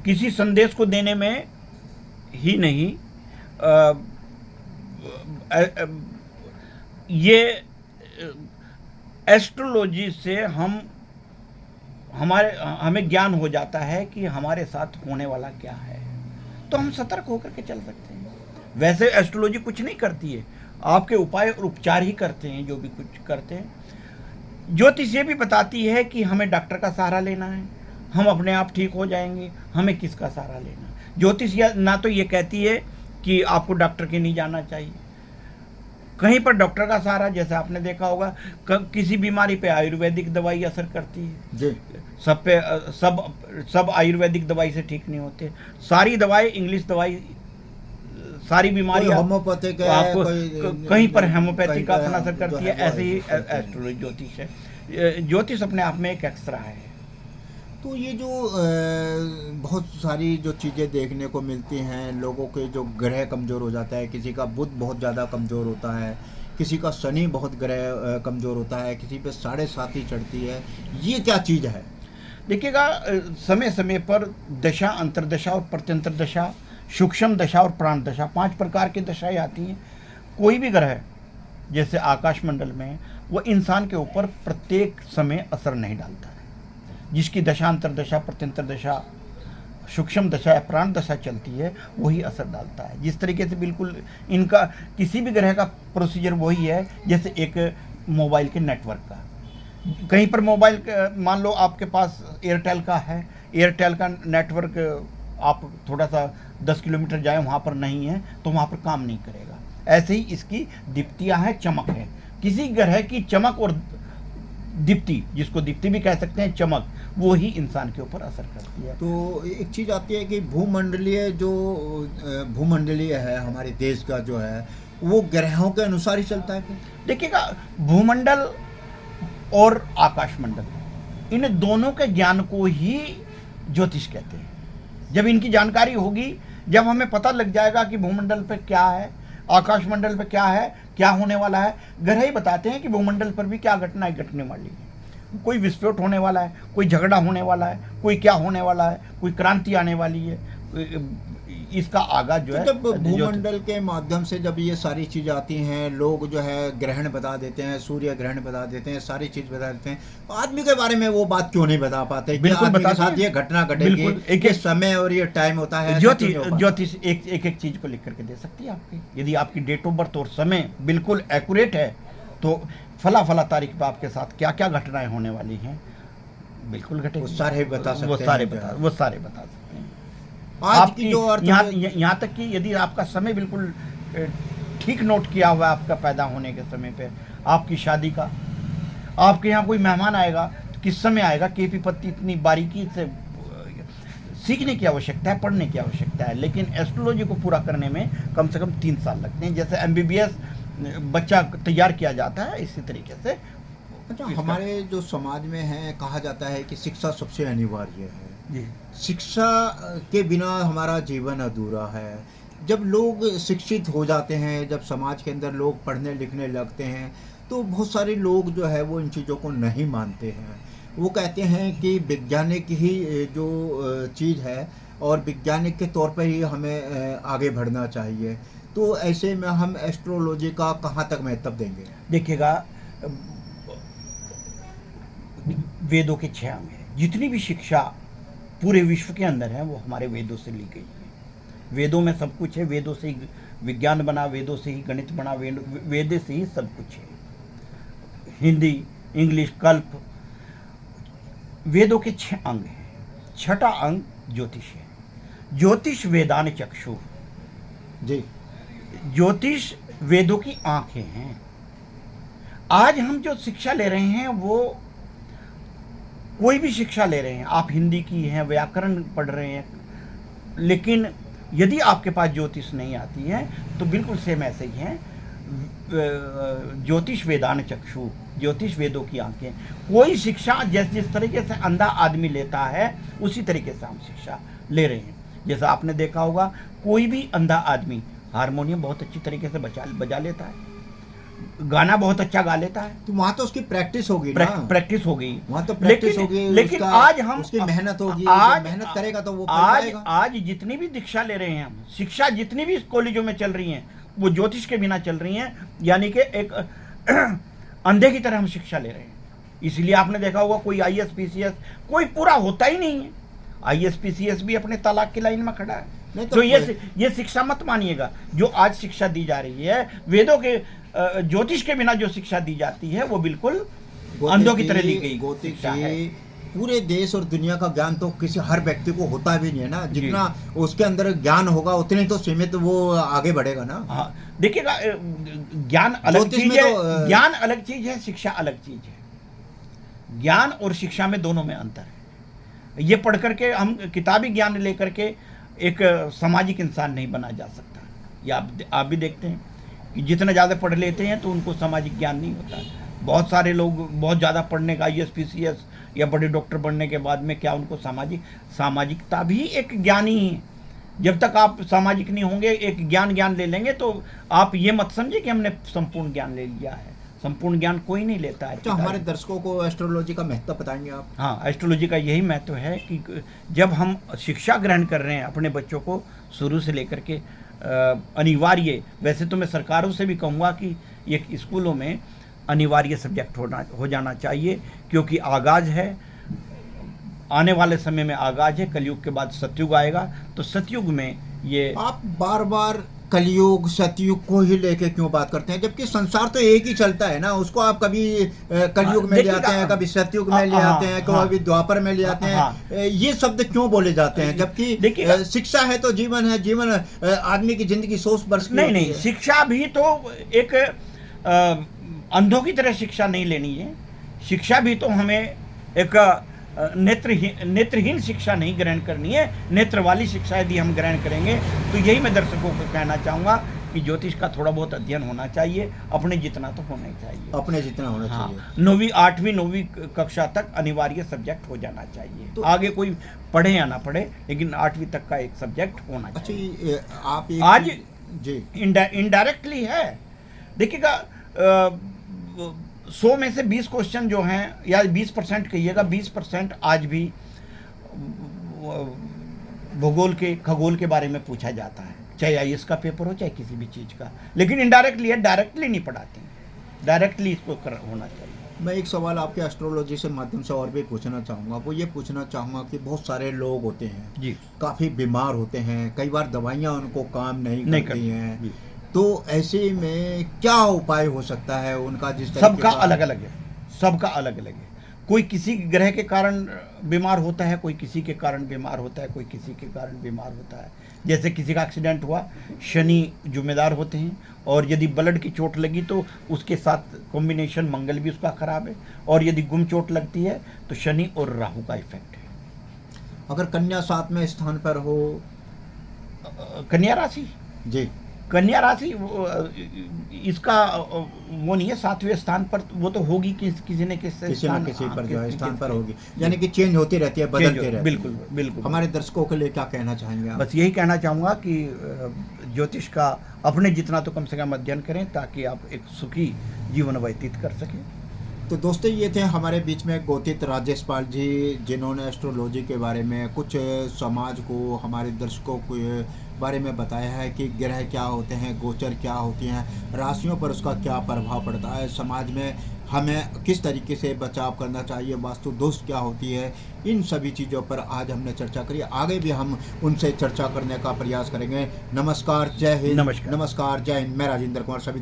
किसी संदेश को देने में ही नहीं, अ, ये एस्ट्रोलॉजी से हमें ज्ञान हो जाता है कि हमारे साथ होने वाला क्या है, तो हम सतर्क होकर के चल सकते हैं। वैसे एस्ट्रोलॉजी कुछ नहीं करती है, आपके उपाय और उपचार ही करते हैं, जो भी कुछ करते हैं। ज्योतिष ये भी बताती है कि हमें डॉक्टर का सहारा लेना है, हम अपने आप ठीक हो जाएंगे, हमें किसका सहारा लेना है। ज्योतिष ना तो ये कहती है कि आपको डॉक्टर के नहीं जाना चाहिए, कहीं पर डॉक्टर का सहारा, जैसे आपने देखा होगा किसी बीमारी पे आयुर्वेदिक दवाई असर करती है जी। सब आयुर्वेदिक दवाई से ठीक नहीं होते। सारी दवाई इंग्लिश दवाई, सारी बीमारियां होम्योपैथिक है, आपको कहीं पर होम्योपैथी का कहीं अपना असर करती है। ऐसे ही करती है। एस्ट्रोलॉजी ज्योतिष है। ज्योतिष अपने आप में एक एक्स्ट्रा है। तो ये जो बहुत सारी जो चीज़ें देखने को मिलती हैं, लोगों के जो ग्रह कमज़ोर हो जाता है, किसी का बुध बहुत ज़्यादा कमज़ोर होता है, किसी का शनि बहुत ग्रह कमज़ोर होता है, किसी पे 7.5 ही चढ़ती है, ये क्या चीज़ है? देखिएगा, समय समय पर दशा, अंतरदशा और प्रत्यंतर दशा, सूक्ष्म दशा और प्राण दशा, 5 प्रकार की दशाएं आती हैं। कोई भी ग्रह जैसे आकाश मंडल में, वो इंसान के ऊपर प्रत्येक समय असर नहीं डालता है। जिसकी दशा, अंतरदशा, प्रत्यंतर दशा, सूक्ष्म दशा या प्राण दशा चलती है, वही असर डालता है। जिस तरीके से बिल्कुल इनका किसी भी ग्रह का प्रोसीजर वही है, जैसे एक मोबाइल के नेटवर्क का। कहीं पर मोबाइल, मान लो आपके पास एयरटेल का है, एयरटेल का नेटवर्क आप थोड़ा सा 10 किलोमीटर जाए, वहाँ पर नहीं है, तो वहाँ पर काम नहीं करेगा। ऐसे ही इसकी दीप्तियाँ हैं, चमक है। किसी ग्रह की चमक और दीप्ति, जिसको दीप्ति भी कह सकते हैं, चमक, वो ही इंसान के ऊपर असर करती है। तो एक चीज़ आती है कि भूमंडलीय है हमारे देश का जो है, वो ग्रहों के अनुसार ही चलता है फिर? देखिएगा, भूमंडल और आकाशमंडल, इन दोनों के ज्ञान को ही ज्योतिष कहते हैं। जब इनकी जानकारी होगी, जब हमें पता लग जाएगा कि भूमंडल पे क्या है, आकाशमंडल पे क्या है, क्या होने वाला है। ग्रह ही बताते हैं कि भूमंडल पर भी क्या घटनाएं घटने वाली है। कोई विस्फोट होने वाला है, कोई झगड़ा होने वाला है, कोई क्या होने वाला है, कोई क्रांति आने वाली है। इसका आगाज जो है, जब भूमंडल के माध्यम से जब ये सारी चीज़ आती हैं, लोग जो है ग्रहण बता देते हैं, सूर्य ग्रहण बता देते हैं, सारी चीज़ बता देते हैं, तो आदमी के बारे में वो बात क्यों नहीं बता पाते? बिल्कुल आदमी के बताते साथ हैं। ये घटना घटेगी, एक ये समय और ये टाइम होता है। ज्योतिष एक चीज को लिख करके दे सकती है आपकी। यदि आपकी डेट ऑफ बर्थ और समय बिल्कुल एक्यूरेट है, तो फला फला तारीख पर आपके साथ क्या क्या घटनाएं होने वाली हैं, बिल्कुल घटेगी। वो सारे बता सकते हैं। वो सारे बता सकते हैं। आज की जो अर्थ, यहाँ तक कि यदि आपका समय बिल्कुल ठीक नोट किया हुआ है, आपका पैदा होने के समय पे, आपकी शादी का, आपके यहाँ कोई मेहमान आएगा तो किस समय आएगा, केपी पत्ती, इतनी बारीकी से सीखने की आवश्यकता है, पढ़ने की आवश्यकता है। लेकिन एस्ट्रोलॉजी को पूरा करने में कम से कम 3 साल लगते हैं। जैसे MBBS बच्चा तैयार किया जाता है, इसी तरीके से। अच्छा, हमारे जो समाज में है, कहा जाता है कि शिक्षा सबसे अनिवार्य है जी। शिक्षा के बिना हमारा जीवन अधूरा है। जब लोग शिक्षित हो जाते हैं, जब समाज के अंदर लोग पढ़ने लिखने लगते हैं, तो बहुत सारे लोग जो है वो इन चीज़ों को नहीं मानते हैं। वो कहते हैं कि वैज्ञानिक ही जो चीज़ है, और वैज्ञानिक के तौर पर ही हमें आगे बढ़ना चाहिए। तो ऐसे में हम एस्ट्रोलॉजी का कहाँ तक महत्व देंगे? देखिएगा, वेदों के 6 अंग हैं। जितनी भी शिक्षा पूरे विश्व के अंदर है, वो हमारे वेदों से ली गई है। वेदों में सब कुछ है। वेदों से ही विज्ञान बना, वेदों से ही गणित बना, वेद से ही सब कुछ है। हिंदी, इंग्लिश, कल्प, वेदों के 6 अंग हैं। 6ठा अंग ज्योतिष है। ज्योतिष वेदान चक्षु जी। ज्योतिष वेदों की आंखें हैं। आज हम जो शिक्षा ले रहे हैं, वो कोई भी शिक्षा ले रहे हैं, आप हिंदी की हैं, व्याकरण पढ़ रहे हैं, लेकिन यदि आपके पास ज्योतिष नहीं आती है, तो बिल्कुल सेम ऐसे ही हैं। ज्योतिष वेदान चक्षु, ज्योतिष वेदों की आंखें। कोई शिक्षा जिस तरीके से अंधा आदमी लेता है, उसी तरीके से हम शिक्षा ले रहे हैं। जैसा आपने देखा होगा, कोई भी अंधा आदमी हारमोनियम बहुत अच्छी तरीके से बजा लेता है। गाना बहुत अच्छा गा लेता है, तो वहाँ तो उसकी प्रैक्टिस होगी ना, प्रैक्टिस हो गई। वहाँ तो प्रैक्टिस होगी, लेकिन उसका आज हम उसकी मेहनत होगी, आज जब मेहनत करेगा तो वो कर आज पाएगा। आज जितनी भी दीक्षा ले रहे हैं हम, शिक्षा जितनी भी कॉलेजों में चल रही हैं वो ज्योतिष के बिना चल रही हैं, यानी कि एक अंधे की तरह हम शिक्षा ले रहे हैं। इसलिए आपने देखा होगा कोई आईएएस पीसीएस कोई पूरा होता ही नहीं है। आईएएस पीसीएस भी अपने तलाक की लाइन में खड़ा है। नहीं तो ये शिक्षा मत मानिएगा जो आज शिक्षा दी जा रही है, वेदों के ज्योतिष के बिना जो शिक्षा दी जाती है वो बिल्कुल अंधों की तरह ली गई शिक्षा है। पूरे देश और दुनिया का ज्ञान तो किसी हर व्यक्ति को होता भी नहीं है ना, जितना उसके अंदर ज्ञान होगा उतने तो सीमित वो आगे बढ़ेगा ना। हाँ, देखिएगा, ज्ञान अलग चीज है, ज्ञान अलग चीज है, शिक्षा अलग चीज है। ज्ञान और शिक्षा में दोनों में अंतर है। ये पढ़ करके हम किताबी ज्ञान लेकर के एक सामाजिक इंसान नहीं बना जा सकता। ये आप भी देखते हैं कि जितना ज़्यादा पढ़ लेते हैं तो उनको सामाजिक ज्ञान नहीं होता। बहुत सारे लोग बहुत ज़्यादा पढ़ने का आईएएस पीसीएस या बड़े डॉक्टर बनने के बाद में क्या उनको सामाजिकता भी एक ज्ञान ही है। जब तक आप सामाजिक नहीं होंगे, एक ज्ञान ले लेंगे तो आप ये मत समझिए कि हमने संपूर्ण ज्ञान ले लिया है। संपूर्ण ज्ञान कोई नहीं लेता है। तो हमारे दर्शकों को एस्ट्रोलॉजी का महत्व बताएंगे आप? हाँ, एस्ट्रोलॉजी का यही महत्व है कि जब हम शिक्षा ग्रहण कर रहे हैं अपने बच्चों को शुरू से लेकर के अनिवार्य, वैसे तो मैं सरकारों से भी कहूँगा कि ये स्कूलों में अनिवार्य सब्जेक्ट हो जाना चाहिए, क्योंकि आगाज है, आने वाले समय में आगाज है। कलयुग के बाद सतयुग आएगा, तो सतयुग में ये आप बार बार कलयुग सतयुग को ही लेके क्यों बात करते हैं, जबकि संसार तो एक ही चलता है ना। उसको आप कभी कलयुग में ले आते हैं, कभी सतयुग में ले आते हैं, कभी द्वापर में ले आते हैं। ये शब्द क्यों बोले जाते हैं, जबकि शिक्षा है तो जीवन है, जीवन आदमी की जिंदगी 100 वर्ष की नहीं, शिक्षा भी तो एक अंधों की तरह शिक्षा नहीं लेनी है। शिक्षा भी तो हमें एक नेत्रहीन शिक्षा नहीं ग्रहण करनी है। नेत्र वाली शिक्षा यदि हम ग्रहण करेंगे तो यही मैं दर्शकों को कहना चाहूँगा कि ज्योतिष का थोड़ा बहुत अध्ययन होना चाहिए, अपने जितना तो होना ही चाहिए, अपने जितना होना चाहिए। 9वीं 8वीं 9वीं कक्षा तक अनिवार्य सब्जेक्ट हो जाना चाहिए। तो आगे कोई पढ़े या ना पढ़े, लेकिन 8वीं तक का एक सब्जेक्ट होना चाहिए। अच्छा, आप आज जी इनडायरेक्टली है। देखिएगा, 100 में से 20 क्वेश्चन जो हैं, या 20% कहिएगा, 20% आज भी भूगोल के खगोल के बारे में पूछा जाता है, चाहे आईएएस का पेपर हो चाहे किसी भी चीज़ का। लेकिन इनडायरेक्टली है, डायरेक्टली नहीं पढ़ाते हैं। डायरेक्टली इसको होना चाहिए। मैं एक सवाल आपके एस्ट्रोलॉजी से माध्यम से और भी पूछना चाहूँगा। वो ये पूछना चाहूँगा कि बहुत सारे लोग होते हैं जी, काफ़ी बीमार होते हैं, कई बार दवाइयाँ उनको काम नहीं करती हैं, तो ऐसे में क्या उपाय हो सकता है उनका? जिस सबका अलग अलग है, सबका अलग अलग है। कोई किसी ग्रह के कारण बीमार होता है, कोई किसी के कारण बीमार होता है, कोई किसी के कारण बीमार होता है। जैसे किसी का एक्सीडेंट हुआ, शनि जिम्मेदार होते हैं, और यदि ब्लड की चोट लगी तो उसके साथ कॉम्बिनेशन मंगल भी उसका खराब है, और यदि गुम चोट लगती है तो शनि और राहु का इफेक्ट है। अगर कन्या 7वें स्थान पर हो, कन्या राशि, जी कन्या राशि इसका वो नहीं है 7वें स्थान पर, वो तो होगी किसी न किसी पर जो है स्थान पर होगी, यानी कि चेंज होती रहती है, बदलती रहती है। बिल्कुल बिल्कुल। हमारे दर्शकों के लिए क्या कहना चाहेंगे आप? बस यही कहना चाहूँगा कि ज्योतिष का अपने जितना तो कम से कम अध्ययन करें, ताकि आप एक सुखी जीवन व्यतीत कर सकें। तो दोस्तों, ये थे हमारे बीच में गोतित राजेश पाल जी, जिन्होंने एस्ट्रोलॉजी के बारे में कुछ समाज को, हमारे दर्शकों को बारे में बताया है कि ग्रह क्या होते हैं, गोचर क्या होती हैं, राशियों पर उसका क्या प्रभाव पड़ता है, समाज में हमें किस तरीके से बचाव करना चाहिए, वास्तु दोष क्या होती है, इन सभी चीज़ों पर आज हमने चर्चा करी। आगे भी हम उनसे चर्चा करने का प्रयास करेंगे। नमस्कार, जय हिंद। नमस्कार, जय हिंद। मैं राजेंद्र कुमार, सभी